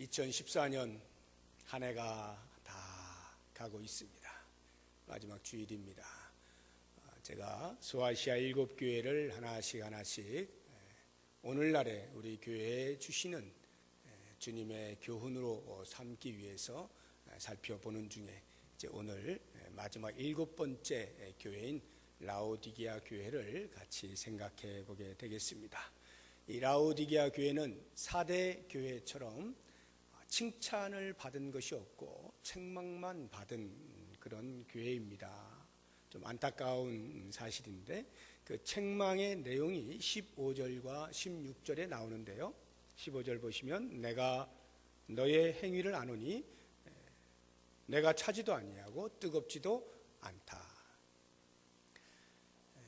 2014년 한 해가 다 가고 있습니다. 마지막 주일입니다. 제가 소아시아 7교회를 하나씩 오늘날에 우리 교회에 주시는 주님의 교훈으로 삼기 위해서 살펴보는 중에 이제 오늘 마지막 7번째 교회인 라오디게아 교회를 같이 생각해 보게 되겠습니다. 이 라오디게아 교회는 4대 교회처럼 칭찬을 받은 것이 없고 책망만 받은 그런 교회입니다. 좀 안타까운 사실인데 그 책망의 내용이 15절과 16절에 나오는데요. 15절 보시면 내가 너의 행위를 아노니 내가 차지도 아니하고 뜨겁지도 않다.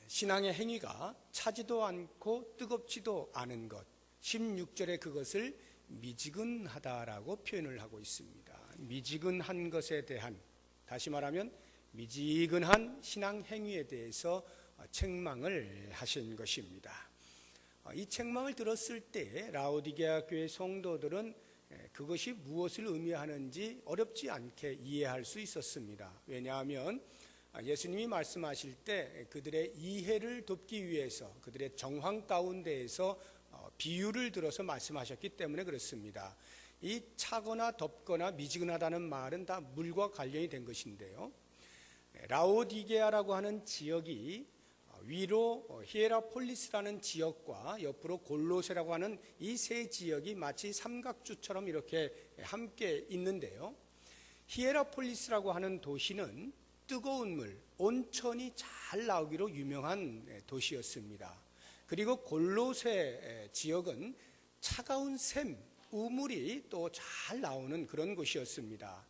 신앙의 행위가 차지도 않고 뜨겁지도 않은 것, 16절에 그것을 미지근하다라고 표현을 하고 있습니다. 미지근한 것에 대한, 다시 말하면 미지근한 신앙 행위에 대해서 책망을 하신 것입니다. 이 책망을 들었을 때 라오디게아 교회 성도들은 그것이 무엇을 의미하는지 어렵지 않게 이해할 수 있었습니다. 왜냐하면 예수님이 말씀하실 때 그들의 이해를 돕기 위해서 그들의 정황 가운데에서 비유를 들어서 말씀하셨기 때문에 그렇습니다. 이 차거나 덥거나 미지근하다는 말은 다 물과 관련이 된 것인데요. 라오디게아라고 하는 지역이 위로 히에라폴리스라는 지역과 옆으로 골로새라고 하는 이 세 지역이 마치 삼각주처럼 이렇게 함께 있는데요. 히에라폴리스라고 하는 도시는 뜨거운 물, 온천이 잘 나오기로 유명한 도시였습니다. 그리고 골로새 지역은 차가운 샘, 우물이 또 잘 나오는 그런 곳이었습니다.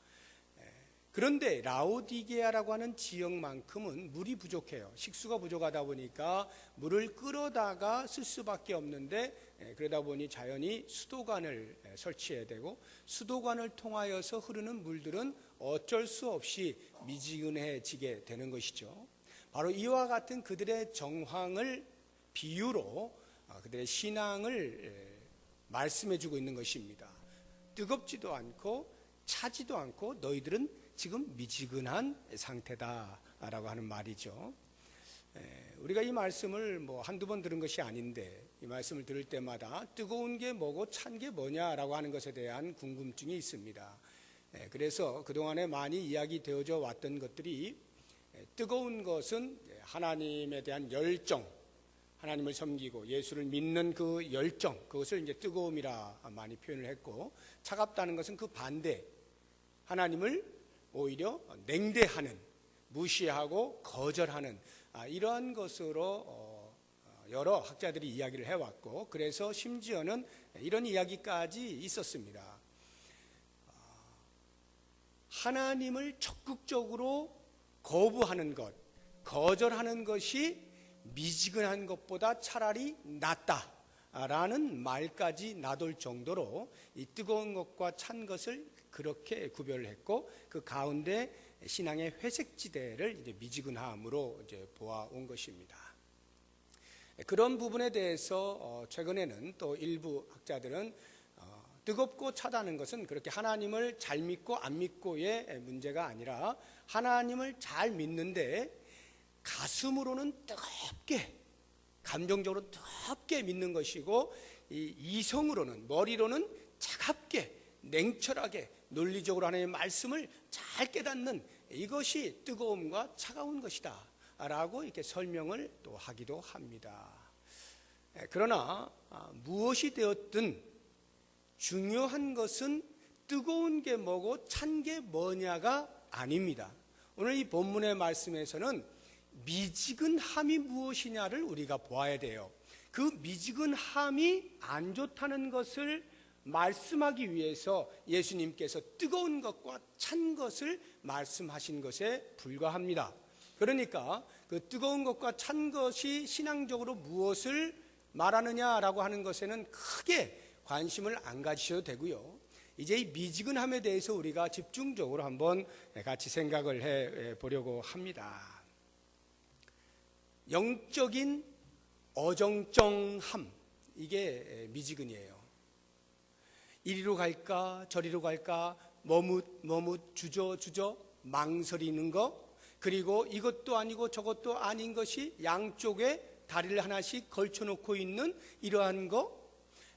그런데 라오디게아라고 하는 지역만큼은 물이 부족해요. 식수가 부족하다 보니까 물을 끌어다가 쓸 수밖에 없는데 그러다 보니 자연히 수도관을 설치해야 되고 수도관을 통하여서 흐르는 물들은 어쩔 수 없이 미지근해지게 되는 것이죠. 바로 이와 같은 그들의 정황을 비유로 그들의 신앙을 말씀해주고 있는 것입니다. 뜨겁지도 않고 차지도 않고 너희들은 지금 미지근한 상태다라고 하는 말이죠. 우리가 이 말씀을 한두 번 들은 것이 아닌데 이 말씀을 들을 때마다 뜨거운 게 뭐고 찬 게 뭐냐라고 하는 것에 대한 궁금증이 있습니다. 그래서 그동안에 많이 이야기되어져 왔던 것들이 뜨거운 것은 하나님에 대한 열정, 하나님을 섬기고 예수를 믿는 그 열정, 그것을 이제 뜨거움이라 많이 표현을 했고, 차갑다는 것은 그 반대, 하나님을 오히려 냉대하는, 무시하고 거절하는 이러한 것으로 여러 학자들이 이야기를 해왔고, 그래서 심지어는 이런 이야기까지 있었습니다. 하나님을 적극적으로 거부하는 것, 거절하는 것이 미지근한 것보다 차라리 낫다라는 말까지 나돌 정도로 이 뜨거운 것과 찬 것을 그렇게 구별을 했고, 그 가운데 신앙의 회색지대를 이제 미지근함으로 이제 보아온 것입니다. 그런 부분에 대해서 최근에는 또 일부 학자들은 뜨겁고 차다는 것은 그렇게 하나님을 잘 믿고 안 믿고의 문제가 아니라 하나님을 잘 믿는데 가슴으로는 뜨겁게, 감정적으로 뜨겁게 믿는 것이고, 이성으로는, 머리로는 차갑게, 냉철하게, 논리적으로 하나님의 말씀을 잘 깨닫는 이것이 뜨거움과 차가운 것이다 라고 이렇게 설명을 또 하기도 합니다. 그러나 무엇이 되었든 중요한 것은 뜨거운 게 뭐고 찬 게 뭐냐가 아닙니다. 오늘 이 본문의 말씀에서는 미지근함이 무엇이냐를 우리가 보아야 돼요. 그 미지근함이 안 좋다는 것을 말씀하기 위해서 예수님께서 뜨거운 것과 찬 것을 말씀하신 것에 불과합니다. 그러니까 그 뜨거운 것과 찬 것이 신앙적으로 무엇을 말하느냐라고 하는 것에는 크게 관심을 안 가지셔도 되고요. 이제 이 미지근함에 대해서 우리가 집중적으로 한번 같이 생각을 해 보려고 합니다. 영적인 어정쩡함, 이게 미지근이에요. 이리로 갈까 저리로 갈까 머뭇 주저 망설이는 거, 그리고 이것도 아니고 저것도 아닌 것이 양쪽에 다리를 하나씩 걸쳐놓고 있는 이러한 거,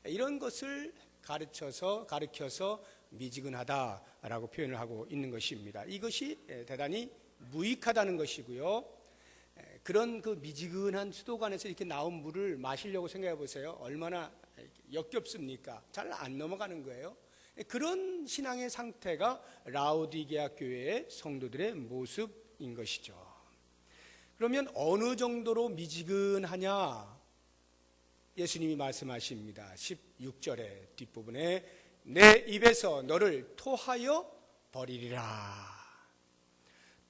이런 것을 가르쳐서 미지근하다라고 표현을 하고 있는 것입니다. 이것이 대단히 무익하다는 것이고요. 그런 그 미지근한 수도관에서 이렇게 나온 물을 마시려고 생각해 보세요. 얼마나 역겹습니까? 잘 안 넘어가는 거예요. 그런 신앙의 상태가 라오디게아 교회의 성도들의 모습인 것이죠. 그러면 어느 정도로 미지근하냐? 예수님이 말씀하십니다. 16절의 뒷부분에 내 입에서 너를 토하여 버리리라.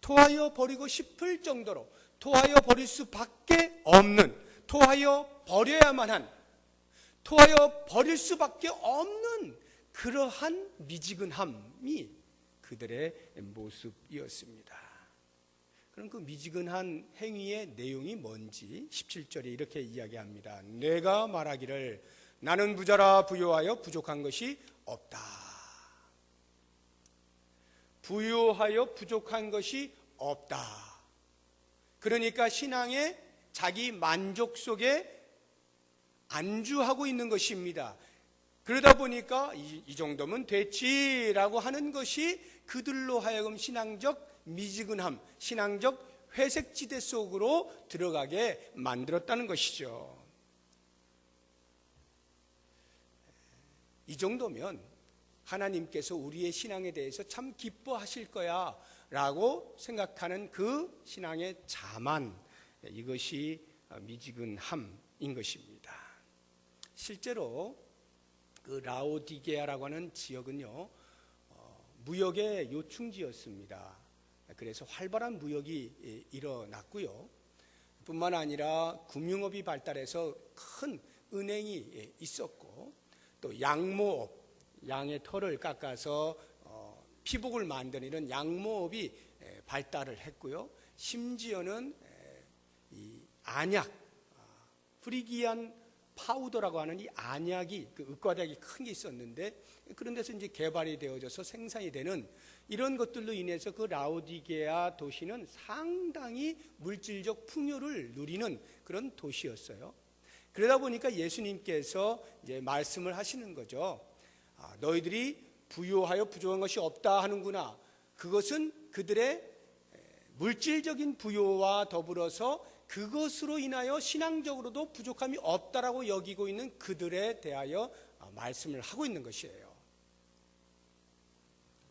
토하여 버리고 싶을 정도로, 토하여 버릴 수밖에 없는, 토하여 버려야만 한, 토하여 버릴 수밖에 없는 그러한 미지근함이 그들의 모습이었습니다. 그럼 그 미지근한 행위의 내용이 뭔지 17절에 이렇게 이야기합니다. 내가 말하기를 나는 부자라 부요하여 부족한 것이 없다. 부요하여 부족한 것이 없다. 그러니까 신앙의 자기 만족 속에 안주하고 있는 것입니다. 그러다 보니까 이 정도면 됐지라고 하는 것이 그들로 하여금 신앙적 미지근함, 신앙적 회색지대 속으로 들어가게 만들었다는 것이죠. 이 정도면 하나님께서 우리의 신앙에 대해서 참 기뻐하실 거야 라고 생각하는 그 신앙의 자만, 이것이 미지근함인 것입니다. 실제로 그 라오디게아라고 하는 지역은요, 무역의 요충지였습니다. 그래서 활발한 무역이 일어났고요. 뿐만 아니라 금융업이 발달해서 큰 은행이 있었고, 또 양모업, 양의 털을 깎아서 피복을 만드는 이런 양모업이 발달을 했고요. 심지어는 이 안약, 프리기안 파우더라고 하는 이 안약이, 그 의과대학이 큰 게 있었는데, 그런 데서 이제 개발이 되어져서 생산이 되는 이런 것들로 인해서 그 라오디게아 도시는 상당히 물질적 풍요를 누리는 그런 도시였어요. 그러다 보니까 예수님께서 이제 말씀을 하시는 거죠. 너희들이 부요하여 부족한 것이 없다 하는구나. 그것은 그들의 물질적인 부요와 더불어서 그것으로 인하여 신앙적으로도 부족함이 없다라고 여기고 있는 그들에 대하여 말씀을 하고 있는 것이에요.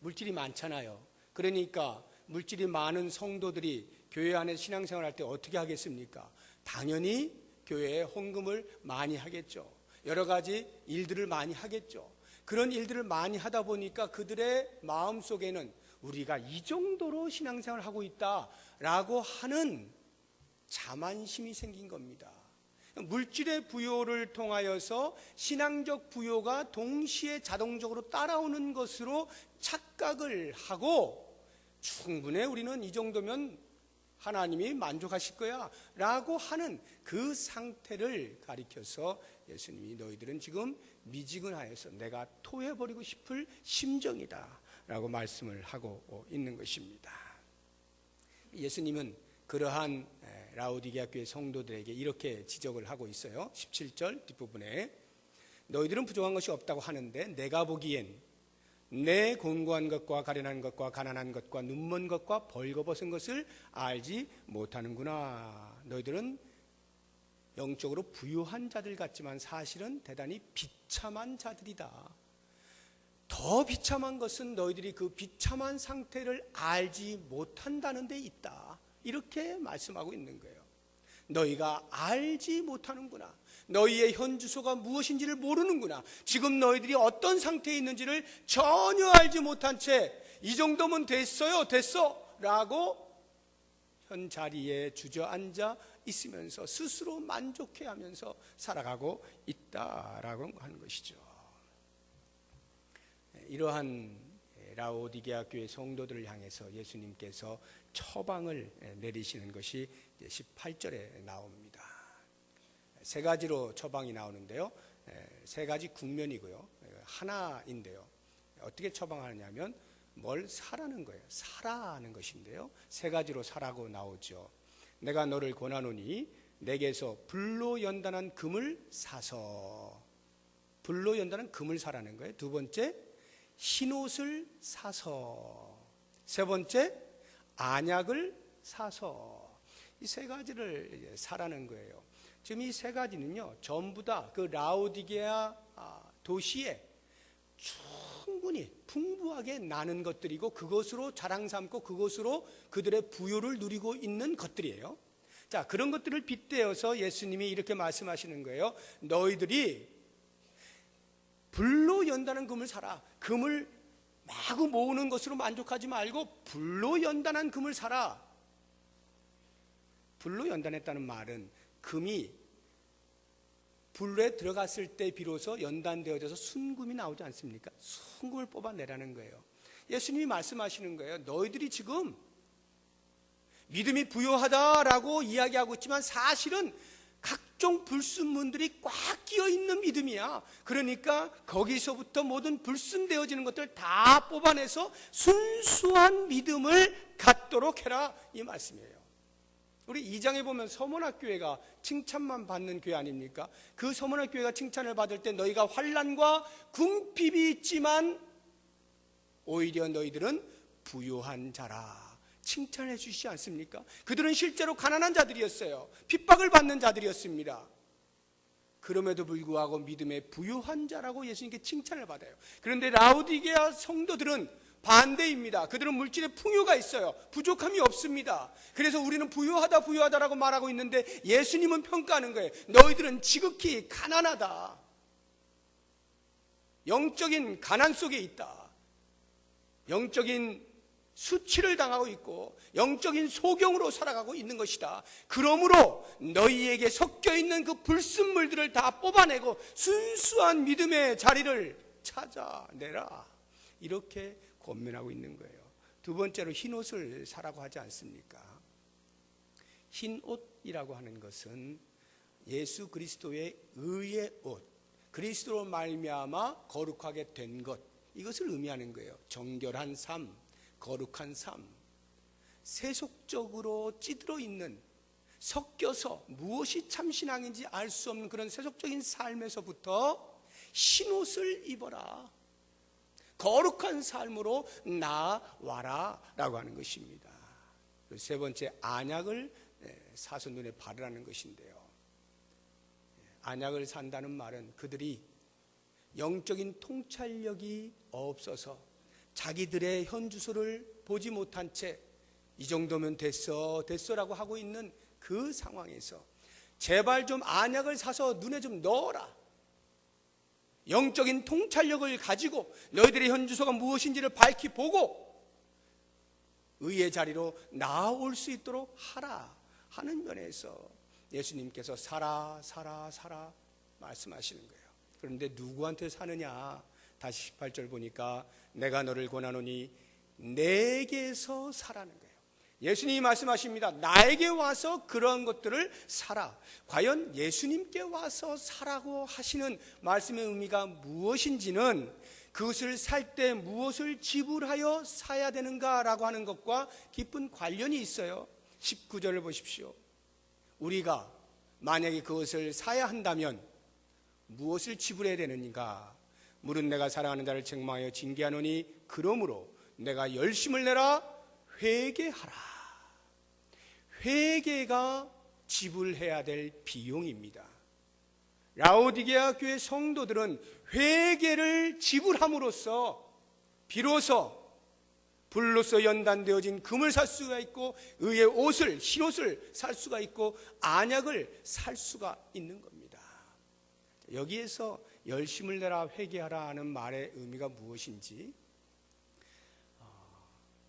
물질이 많잖아요. 그러니까 물질이 많은 성도들이 교회 안에 신앙생활 할 때 어떻게 하겠습니까? 당연히 교회에 헌금을 많이 하겠죠. 여러 가지 일들을 많이 하겠죠. 그런 일들을 많이 하다 보니까 그들의 마음속에는 우리가 이 정도로 신앙생활을 하고 있다라고 하는 자만심이 생긴 겁니다. 물질의 부요를 통하여서 신앙적 부요가 동시에 자동적으로 따라오는 것으로 착각을 하고, 충분해, 우리는 이 정도면 하나님이 만족하실 거야 라고 하는 그 상태를 가리켜서 예수님이 너희들은 지금 미지근하여서 내가 토해버리고 싶을 심정이다 라고 말씀을 하고 있는 것입니다. 예수님은 그러한 라오디게아 교회 성도들에게 이렇게 지적을 하고 있어요. 17절 뒷부분에 너희들은 부족한 것이 없다고 하는데 내가 보기엔 내 곤고한 것과 가련한 것과 가난한 것과 눈먼 것과 벌거벗은 것을 알지 못하는구나. 너희들은 영적으로 부유한 자들 같지만 사실은 대단히 비참한 자들이다. 더 비참한 것은 너희들이 그 비참한 상태를 알지 못한다는 데 있다. 이렇게 말씀하고 있는 거예요. 너희가 알지 못하는구나. 너희의 현 주소가 무엇인지를 모르는구나. 지금 너희들이 어떤 상태에 있는지를 전혀 알지 못한 채 이 정도면 됐어요, 됐어 라고 현 자리에 주저앉아 있으면서 스스로 만족해하면서 살아가고 있다라고 하는 것이죠. 이러한 라오디게아 교회 성도들을 향해서 예수님께서 처방을 내리시는 것이 18절에 나옵니다. 세 가지로 처방이 나오는데요. 세 가지 국면이고요. 하나인데요. 어떻게 처방하느냐면 뭘 사라는 거예요. 사라는 것인데요. 세 가지로 사라고 나오죠. 내가 너를 권하노니 내게서 불로 연단한 금을 사서, 불로 연단한 금을 사라는 거예요. 두 번째, 흰옷을 사서. 세 번째, 안약을 사서. 이 세 가지를 사라는 거예요. 지금 이 세 가지는요, 전부 다 그 라오디게아 도시에 충분히 풍부하게 나는 것들이고, 그것으로 자랑 삼고 그것으로 그들의 부요를 누리고 있는 것들이에요. 자, 그런 것들을 빗대어서 예수님이 이렇게 말씀하시는 거예요. 너희들이 불로 연다는 금을 사라. 금을 마구 모으는 것으로 만족하지 말고 불로 연단한 금을 사라. 불로 연단했다는 말은 금이 불에 들어갔을 때 비로소 연단되어져서 순금이 나오지 않습니까? 순금을 뽑아내라는 거예요. 예수님이 말씀하시는 거예요. 너희들이 지금 믿음이 부요하다라고 이야기하고 있지만 사실은 각종 불순물들이 꽉 끼어 있는 믿음이야. 그러니까 거기서부터 모든 불순되어지는 것들 다 뽑아내서 순수한 믿음을 갖도록 해라, 이 말씀이에요. 우리 2장에 보면 서문학교회가 칭찬만 받는 교회 아닙니까? 그 서문학교회가 칭찬을 받을 때 너희가 환난과 궁핍이 있지만 오히려 너희들은 부유한 자라, 칭찬해 주시지 않습니까? 그들은 실제로 가난한 자들이었어요. 핍박을 받는 자들이었습니다. 그럼에도 불구하고 믿음의 부유한 자라고 예수님께 칭찬을 받아요. 그런데 라오디게아 성도들은 반대입니다. 그들은 물질의 풍요가 있어요. 부족함이 없습니다. 그래서 우리는 부유하다라고 말하고 있는데 예수님은 평가하는 거예요. 너희들은 지극히 가난하다. 영적인 가난 속에 있다. 영적인 수치를 당하고 있고 영적인 소경으로 살아가고 있는 것이다. 그러므로 너희에게 섞여 있는 그 불순물들을 다 뽑아내고 순수한 믿음의 자리를 찾아내라, 이렇게 권면하고 있는 거예요. 두 번째로 흰옷을 사라고 하지 않습니까? 흰옷이라고 하는 것은 예수 그리스도의 의의 옷, 그리스도로 말미암아 거룩하게 된 것, 이것을 의미하는 거예요. 정결한 삶, 거룩한 삶, 세속적으로 찌들어 있는, 섞여서 무엇이 참 신앙인지 알 수 없는 그런 세속적인 삶에서부터 흰옷을 입어라, 거룩한 삶으로 나와라 라고 하는 것입니다. 세 번째, 안약을 사서 눈에 바르라는 것인데요. 안약을 산다는 말은 그들이 영적인 통찰력이 없어서 자기들의 현주소를 보지 못한 채 이 정도면 됐어라고 하고 있는 그 상황에서 제발 좀 안약을 사서 눈에 좀 넣어라. 영적인 통찰력을 가지고 너희들의 현주소가 무엇인지를 밝히 보고 의의 자리로 나아올 수 있도록 하라 하는 면에서 예수님께서 사라 말씀하시는 거예요. 그런데 누구한테 사느냐? 다시 18절 보니까 내가 너를 권하노니 내게서 사라는 거예요. 예수님이 말씀하십니다. 나에게 와서 그런 것들을 사라. 과연 예수님께 와서 사라고 하시는 말씀의 의미가 무엇인지는 그것을 살 때 무엇을 지불하여 사야 되는가라고 하는 것과 깊은 관련이 있어요. 19절을 보십시오. 우리가 만약에 그것을 사야 한다면 무엇을 지불해야 되는가? 물은 내가 사랑하는 자를 책망하여 징계하노니 그러므로 내가 열심을 내라 회개하라. 회개가 지불해야 될 비용입니다. 라오디게아 교회 성도들은 회개를 지불함으로써 비로소 불로서 연단되어진 금을 살 수가 있고 의의 옷을, 흰옷을 살 수가 있고 안약을 살 수가 있는 겁니다. 여기에서 열심을 내라 회개하라 하는 말의 의미가 무엇인지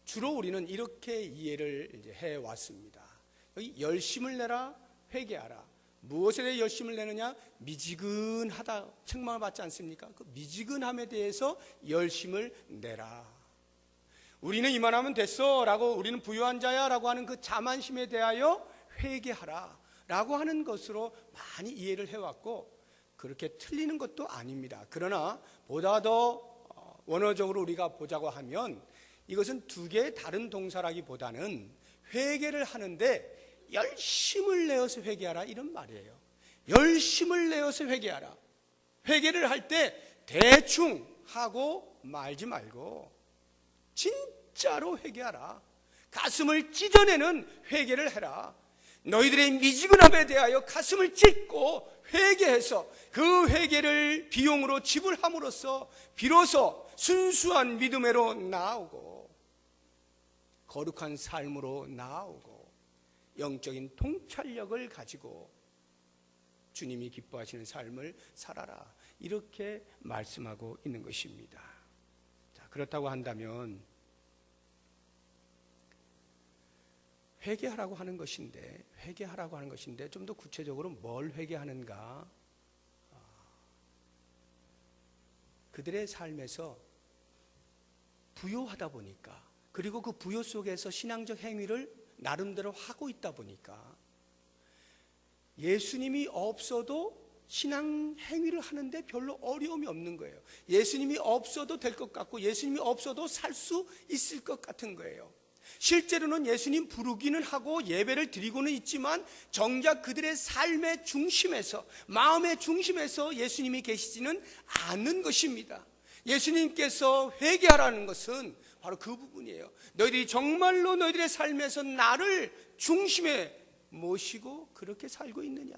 주로 우리는 이렇게 이해를 이제 해왔습니다. 여기 열심을 내라 회개하라, 무엇에 대해 열심을 내느냐? 미지근하다 책망을 받지 않습니까? 그 미지근함에 대해서 열심을 내라. 우리는 이만하면 됐어 라고, 우리는 부유한 자야 라고 하는 그 자만심에 대하여 회개하라 라고 하는 것으로 많이 이해를 해왔고, 그렇게 틀리는 것도 아닙니다. 그러나 보다 더 원어적으로 우리가 보자고 하면 이것은 두 개의 다른 동사라기보다는 회개를 하는데 열심을 내어서 회개하라 이런 말이에요. 열심을 내어서 회개하라. 회개를 할 때 대충 하고 말지 말고 진짜로 회개하라. 가슴을 찢어내는 회개를 해라. 너희들의 미지근함에 대하여 가슴을 찢고 회개해서 그 회개를 비용으로 지불함으로써 비로소 순수한 믿음으로 나아오고 거룩한 삶으로 나아오고 영적인 통찰력을 가지고 주님이 기뻐하시는 삶을 살아라. 이렇게 말씀하고 있는 것입니다. 자, 그렇다고 한다면 회개하라고 하는 것인데 좀 더 구체적으로 뭘 회개하는가? 그들의 삶에서 부요하다 보니까, 그리고 그 부요 속에서 신앙적 행위를 나름대로 하고 있다 보니까 예수님이 없어도 신앙 행위를 하는데 별로 어려움이 없는 거예요. 예수님이 없어도 될 것 같고 예수님이 없어도 살 수 있을 것 같은 거예요. 실제로는 예수님 부르기는 하고 예배를 드리고는 있지만 정작 그들의 삶의 중심에서, 마음의 중심에서 예수님이 계시지는 않는 것입니다. 예수님께서 회개하라는 것은 바로 그 부분이에요. 너희들이 정말로 너희들의 삶에서 나를 중심에 모시고 그렇게 살고 있느냐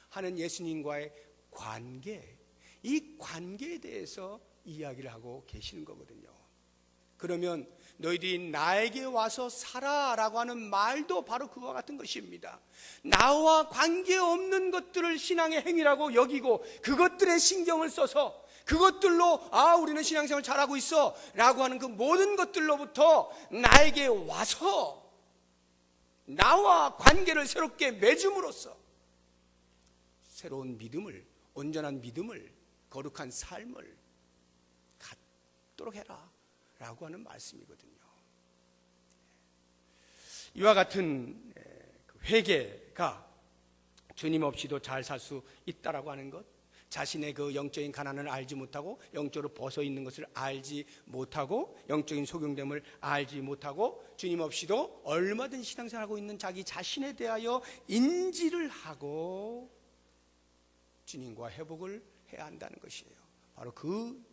하는 예수님과의 관계, 이 관계에 대해서 이야기를 하고 계시는 거거든요. 그러면 너희들이 나에게 와서 살아라고 하는 말도 바로 그와 같은 것입니다. 나와 관계없는 것들을 신앙의 행위라고 여기고 그것들에 신경을 써서 그것들로 우리는 신앙생활 잘하고 있어 라고 하는 그 모든 것들로부터 나에게 와서 나와 관계를 새롭게 맺음으로써 새로운 믿음을, 온전한 믿음을, 거룩한 삶을 갖도록 해라 라고 하는 말씀이거든요. 이와 같은 회개가 주님 없이도 잘 살 수 있다라고 하는 것, 자신의 그 영적인 가난을 알지 못하고 영적으로 벗어 있는 것을 알지 못하고 영적인 소경됨을 알지 못하고 주님 없이도 얼마든 신앙생활하고 있는 자기 자신에 대하여 인지를 하고 주님과 회복을 해야 한다는 것이에요. 바로 그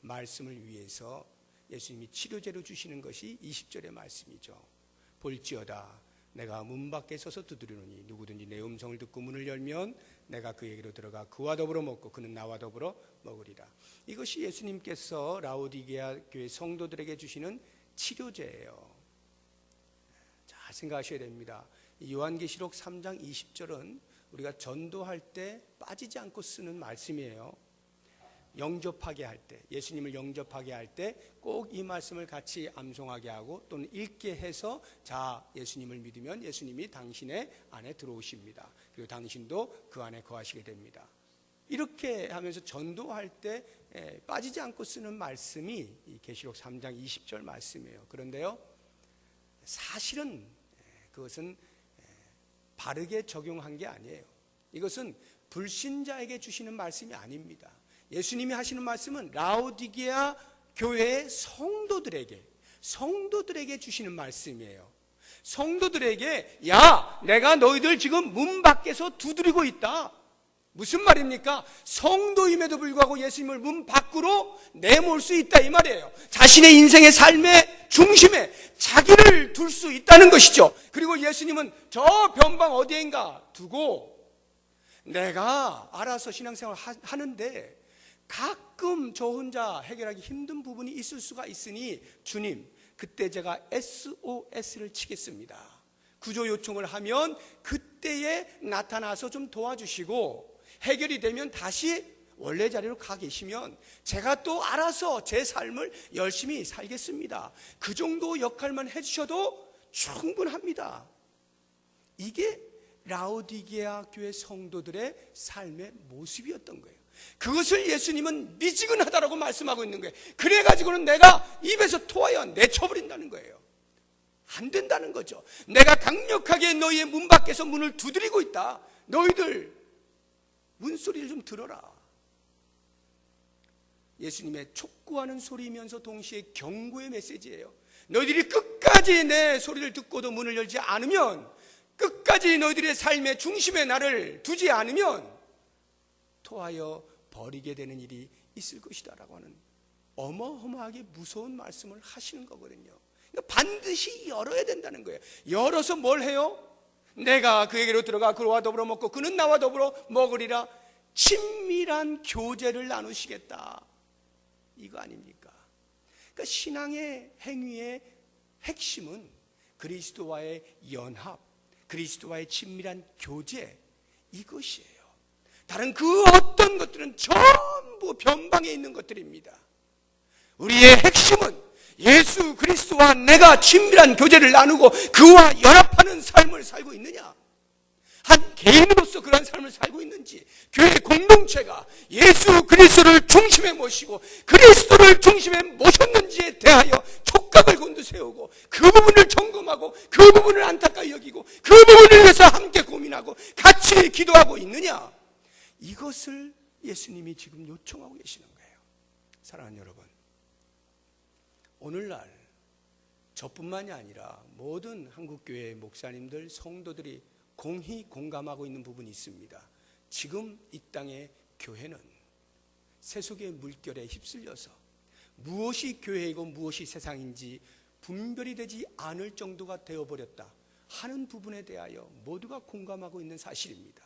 말씀을 위해서 예수님이 치료제로 주시는 것이 20절의 말씀이죠. 볼지어다 내가 문 밖에 서서 두드리노니 누구든지 내 음성을 듣고 문을 열면 내가 그에게로 들어가 그와 더불어 먹고 그는 나와 더불어 먹으리라. 이것이 예수님께서 라오디게아 교회 성도들에게 주시는 치료제예요. 잘 생각하셔야 됩니다. 요한계시록 3장 20절은 우리가 전도할 때 빠지지 않고 쓰는 말씀이에요. 영접하게 할 때, 예수님을 영접하게 할 때 꼭 이 말씀을 같이 암송하게 하고 또는 읽게 해서 자, 예수님을 믿으면 예수님이 당신의 안에 들어오십니다. 그리고 당신도 그 안에 거하시게 됩니다. 이렇게 하면서 전도할 때 빠지지 않고 쓰는 말씀이 이 계시록 3장 20절 말씀이에요. 그런데요, 사실은 그것은 바르게 적용한 게 아니에요. 이것은 불신자에게 주시는 말씀이 아닙니다. 예수님이 하시는 말씀은 라오디게아 교회의 성도들에게 주시는 말씀이에요. 성도들에게 야, 내가 너희들 지금 문 밖에서 두드리고 있다. 무슨 말입니까? 성도임에도 불구하고 예수님을 문 밖으로 내몰 수 있다 이 말이에요. 자신의 인생의 삶의 중심에 자기를 둘 수 있다는 것이죠. 그리고 예수님은 저 변방 어디인가 두고 내가 알아서 신앙생활 하는데 가끔 저 혼자 해결하기 힘든 부분이 있을 수가 있으니 주님, 그때 제가 SOS를 치겠습니다. 구조 요청을 하면 그때에 나타나서 좀 도와주시고 해결이 되면 다시 원래 자리로 가 계시면 제가 또 알아서 제 삶을 열심히 살겠습니다. 그 정도 역할만 해주셔도 충분합니다. 이게 라오디게아 교회 성도들의 삶의 모습이었던 거예요. 그것을 예수님은 미지근하다라고 말씀하고 있는 거예요. 그래가지고는 내가 입에서 토하여 내쳐버린다는 거예요. 안 된다는 거죠. 내가 강력하게 너희의 문 밖에서 문을 두드리고 있다. 너희들 문소리를 좀 들어라. 예수님의 촉구하는 소리이면서 동시에 경고의 메시지예요. 너희들이 끝까지 내 소리를 듣고도 문을 열지 않으면, 끝까지 너희들의 삶의 중심에 나를 두지 않으면 토하여 버리게 되는 일이 있을 것이다 라고 하는 어마어마하게 무서운 말씀을 하시는 거거든요. 그러니까 반드시 열어야 된다는 거예요. 열어서 뭘 해요? 내가 그에게로 들어가 그와 더불어 먹고 그는 나와 더불어 먹으리라. 친밀한 교제를 나누시겠다, 이거 아닙니까? 그러니까 신앙의 행위의 핵심은 그리스도와의 연합, 그리스도와의 친밀한 교제, 이것이에요. 다른 그 어떤 것들은 전부 변방에 있는 것들입니다. 우리의 핵심은 예수 그리스도와 내가 친밀한 교제를 나누고 그와 연합하는 삶을 살고 있느냐, 한 개인으로서 그런 삶을 살고 있는지, 교회 공동체가 예수 그리스도를 중심에 모시고 그리스도를 중심에 모셨는지에 대하여 촉각을 곤두세우고 그 부분을 점검하고 그 부분을 안타까이 여기고 그 부분을 위해서 함께 고민하고 같이 기도하고 있느냐, 이것을 예수님이 지금 요청하고 계시는 거예요. 사랑하는 여러분, 오늘날 저뿐만이 아니라 모든 한국교회 목사님들, 성도들이 공히 공감하고 있는 부분이 있습니다. 지금 이 땅의 교회는 세속의 물결에 휩쓸려서 무엇이 교회이고 무엇이 세상인지 분별이 되지 않을 정도가 되어버렸다 하는 부분에 대하여 모두가 공감하고 있는 사실입니다.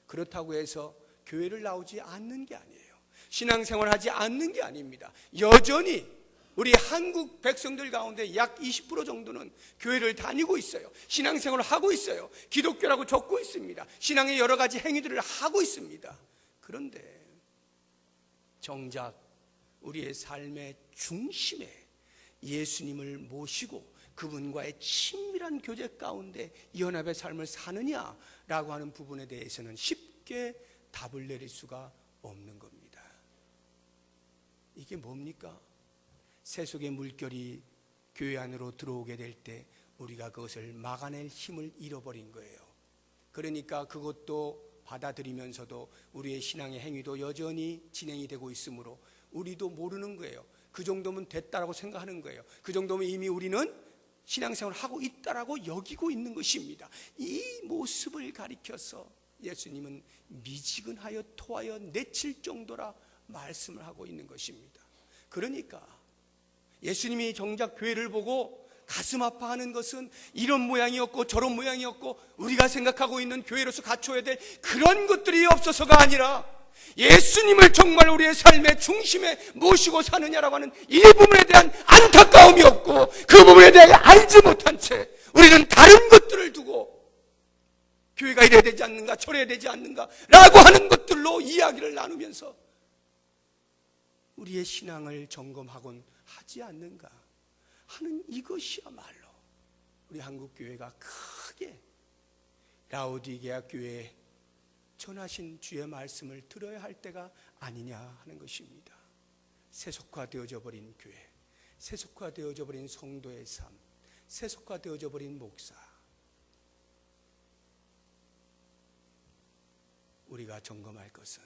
그렇다고 해서 교회를 나오지 않는 게 아니에요. 신앙생활하지 않는 게 아닙니다. 여전히 우리 한국 백성들 가운데 약 20% 정도는 교회를 다니고 있어요. 신앙생활을 하고 있어요. 기독교라고 적고 있습니다. 신앙의 여러 가지 행위들을 하고 있습니다. 그런데 정작 우리의 삶의 중심에 예수님을 모시고 그분과의 친밀한 교제 가운데 연합의 삶을 사느냐라고 하는 부분에 대해서는 쉽게 답을 내릴 수가 없는 겁니다. 이게 뭡니까? 세속의 물결이 교회 안으로 들어오게 될 때 우리가 그것을 막아낼 힘을 잃어버린 거예요. 그러니까 그것도 받아들이면서도 우리의 신앙의 행위도 여전히 진행이 되고 있으므로 우리도 모르는 거예요. 그 정도면 됐다라고 생각하는 거예요. 그 정도면 이미 우리는 신앙생활을 하고 있다라고 여기고 있는 것입니다. 이 모습을 가리켜서 예수님은 미지근하여 토하여 내칠 정도라 말씀을 하고 있는 것입니다. 그러니까 예수님이 정작 교회를 보고 가슴 아파하는 것은 이런 모양이었고 저런 모양이었고 우리가 생각하고 있는 교회로서 갖춰야 될 그런 것들이 없어서가 아니라 예수님을 정말 우리의 삶의 중심에 모시고 사느냐라고 하는 이 부분에 대한 안타까움이 없고 그 부분에 대해 알지 못한 채 우리는 다른 것들을 두고 교회가 이래야 되지 않는가 저래야 되지 않는가 라고 하는 것들로 이야기를 나누면서 우리의 신앙을 점검하곤 하지 않는가 하는 이것이야말로 우리 한국교회가 크게 라오디게아 교회에 전하신 주의 말씀을 들어야 할 때가 아니냐 하는 것입니다. 세속화되어져 버린 교회, 세속화되어져 버린 성도의 삶, 세속화되어져 버린 목사, 우리가 점검할 것은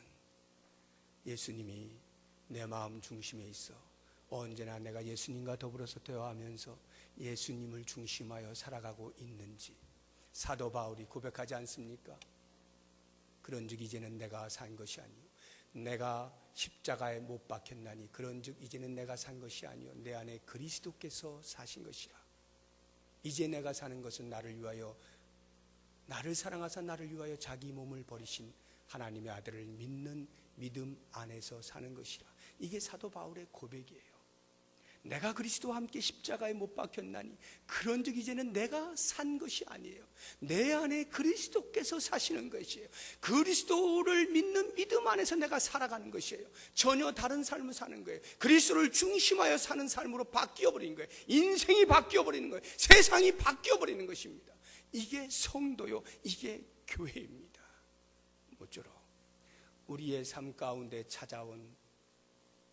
예수님이 내 마음 중심에 있어 언제나 내가 예수님과 더불어서 대화하면서 예수님을 중심하여 살아가고 있는지 사도 바울이 고백하지 않습니까? 그런즉 이제는 내가 산 것이 아니요 내가 십자가에 못 박혔나니 그런즉 이제는 내가 산 것이 아니요 내 안에 그리스도께서 사신 것이라. 이제 내가 사는 것은 나를 위하여 나를 사랑하사 나를 위하여 자기 몸을 버리신 하나님의 아들을 믿는 믿음 안에서 사는 것이라. 이게 사도 바울의 고백이에요. 내가 그리스도와 함께 십자가에 못 박혔나니 그런즉 이제는 내가 산 것이 아니에요. 내 안에 그리스도께서 사시는 것이에요. 그리스도를 믿는 믿음 안에서 내가 살아가는 것이에요. 전혀 다른 삶을 사는 거예요. 그리스도를 중심하여 사는 삶으로 바뀌어버리는 거예요. 인생이 바뀌어버리는 거예요. 세상이 바뀌어버리는 것입니다. 이게 성도요, 이게 교회입니다. 모쪼록 우리의 삶 가운데 찾아온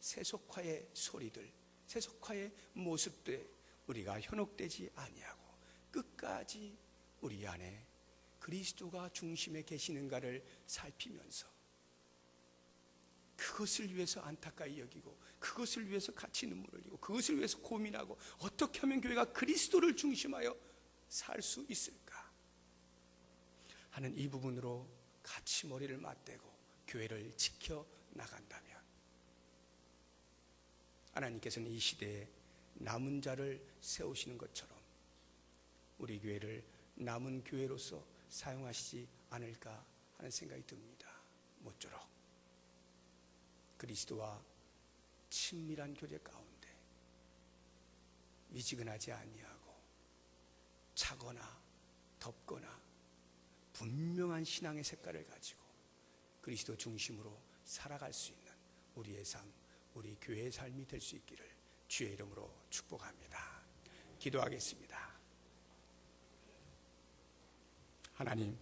세속화의 소리들, 세속화의 모습들에 우리가 현혹되지 아니하고 끝까지 우리 안에 그리스도가 중심에 계시는가를 살피면서 그것을 위해서 안타까이 여기고, 그것을 위해서 같이 눈물을 흘리고, 그것을 위해서 고민하고, 어떻게 하면 교회가 그리스도를 중심하여 살 수 있을까 하는 이 부분으로 같이 머리를 맞대고 교회를 지켜 나간다면, 하나님께서는 이 시대에 남은 자를 세우시는 것처럼 우리 교회를 남은 교회로서 사용하시지 않을까 하는 생각이 듭니다. 모쪼록 그리스도와 친밀한 교제 가운데 미지근하지 아니하고 차거나 덥거나 분명한 신앙의 색깔을 가지고 그리스도 중심으로 살아갈 수 있는 우리의 삶, 우리 교회의 삶이 될 수 있기를 주의 이름으로 축복합니다. 기도하겠습니다. 하나님,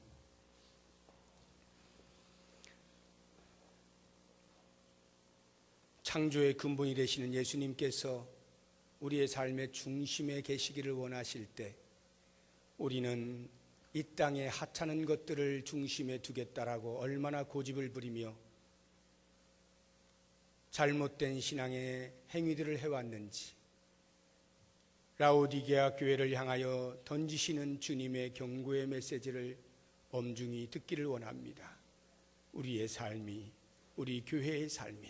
창조의 근본이 되시는 예수님께서 우리의 삶의 중심에 계시기를 원하실 때 우리는 이 땅에 하찮은 것들을 중심에 두겠다라고 얼마나 고집을 부리며 잘못된 신앙의 행위들을 해왔는지, 라오디게아 교회를 향하여 던지시는 주님의 경고의 메시지를 엄중히 듣기를 원합니다. 우리의 삶이, 우리 교회의 삶이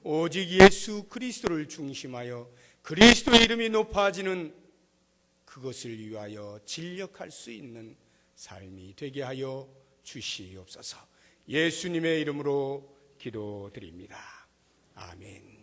오직 예수 그리스도를 중심하여 그리스도의 이름이 높아지는 그것을 위하여 진력할 수 있는 삶이 되게 하여 주시옵소서. 예수님의 이름으로 기도드립니다. 아멘.